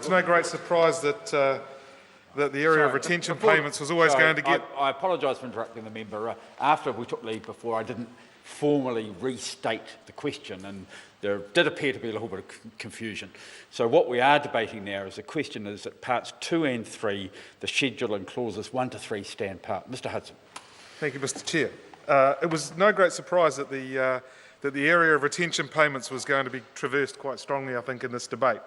it's no great surprise that that the area of retention payments was always going to get... I apologise for interrupting the member. After we took leave before, I didn't formally restate the question, and there did appear to be a little bit of confusion. So what we are debating now is the question is that parts 2 and 3, the schedule and clauses 1 to 3 stand part. Mr Hudson. Thank you, Mr Chair. It was no great surprise that the area of retention payments was going to be traversed quite strongly, I think, in this debate.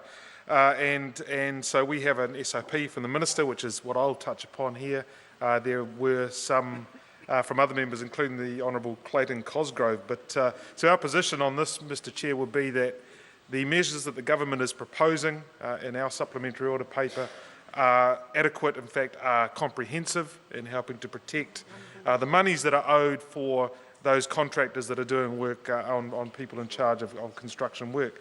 And so we have an SOP from the Minister, which is what I'll touch upon here. There were some from other members, including the Honourable Clayton Cosgrove. But so our position on this, Mr Chair, would be that the measures that the government is proposing in our supplementary order paper are adequate, in fact, are comprehensive in helping to protect the monies that are owed for those contractors that are doing work on people in charge of construction work.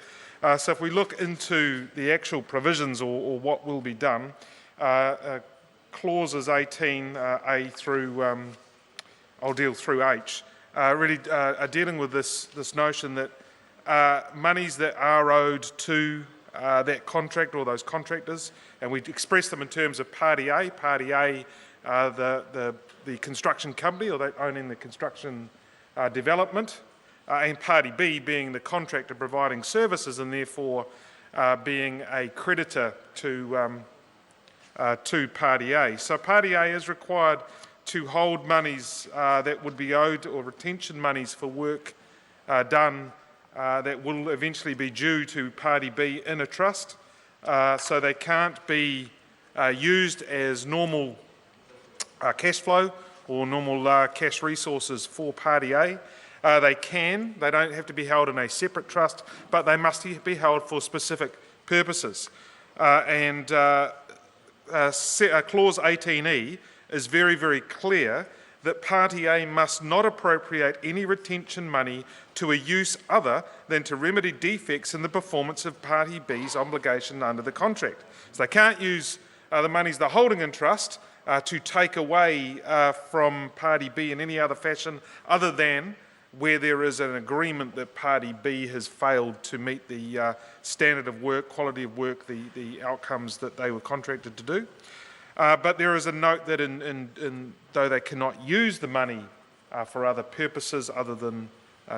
So if we look into the actual provisions or what will be done, clauses 18A through, I'll deal through H, really are dealing with this notion that monies that are owed to that contract or those contractors, and we express them in terms of Party A. Party A, the construction company or that owning the construction development, and Party B being the contractor providing services and therefore being a creditor to Party A. So Party A is required to hold monies that would be owed or retention monies for work done that will eventually be due to Party B in a trust. So they can't be used as normal cash flow or normal cash resources for Party A. They don't have to be held in a separate trust, but they must be held for specific purposes. Clause 18E is very, very clear that Party A must not appropriate any retention money to a use other than to remedy defects in the performance of Party B's obligation under the contract. So they can't use the monies they're holding in trust to take away from Party B in any other fashion other than where there is an agreement that Party B has failed to meet the standard of work, quality of work, the outcomes that they were contracted to do. But there is a note that though they cannot use the money for other purposes other than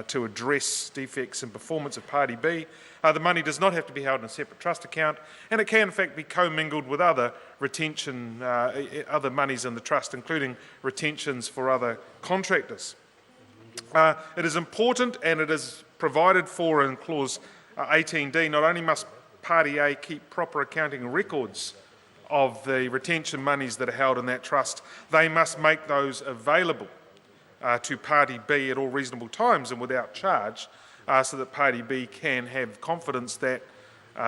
to address defects in performance of Party B, the money does not have to be held in a separate trust account, and it can in fact be commingled with other retention, other monies in the trust, including retentions for other contractors. It is important, and it is provided for in clause 18D, not only must Party A keep proper accounting records of the retention monies that are held in that trust, they must make those available to Party B at all reasonable times and without charge, so that Party B can have confidence that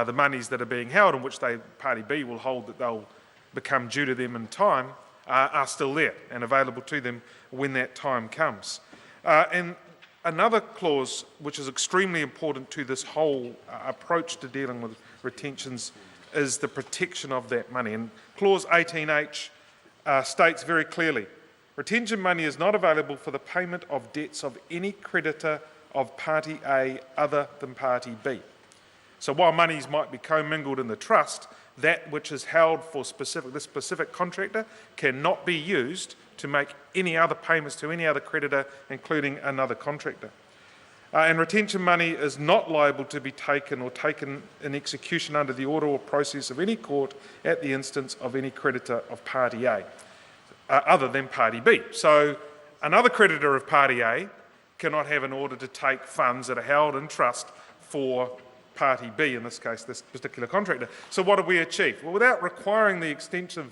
the monies that are being held, in which Party B will hold that they'll become due to them in time, are still there and available to them when that time comes. And another clause which is extremely important to this whole approach to dealing with retentions is the protection of that money. And clause 18H states very clearly, retention money is not available for the payment of debts of any creditor of Party A other than Party B. So while monies might be commingled in the trust, that which is held for this specific contractor cannot be used to make any other payments to any other creditor, including another contractor. And retention money is not liable to be taken or taken in execution under the order or process of any court at the instance of any creditor of Party A, other than Party B. So another creditor of Party A cannot have an order to take funds that are held in trust for Party B, in this case, this particular contractor. So what have we achieved? Well, without requiring the extensive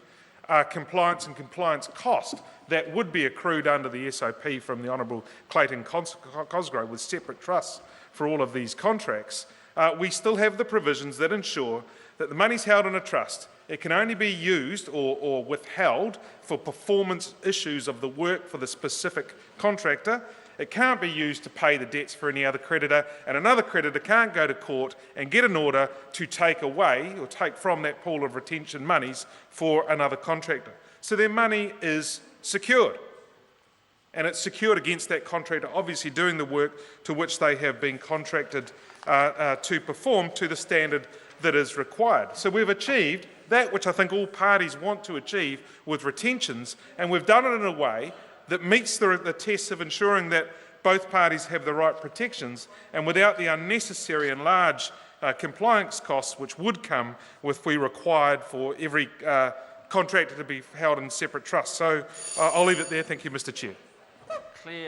compliance and compliance cost that would be accrued under the SOP from the Honourable Clayton Cosgrove with separate trusts for all of these contracts, we still have the provisions that ensure that the money's held in a trust. It can only be used or withheld for performance issues of the work for the specific contractor. It can't be used to pay the debts for any other creditor, and another creditor can't go to court and get an order to take away or take from that pool of retention monies for another contractor. So their money is secured, and it's secured against that contractor obviously doing the work to which they have been contracted to perform to the standard that is required. So we've achieved that which I think all parties want to achieve with retentions, and we've done it in a way that meets the tests of ensuring that both parties have the right protections and without the unnecessary and large compliance costs which would come if we required for every contractor to be held in separate trusts. So I'll leave it there. Thank you, Mr Chair. Clear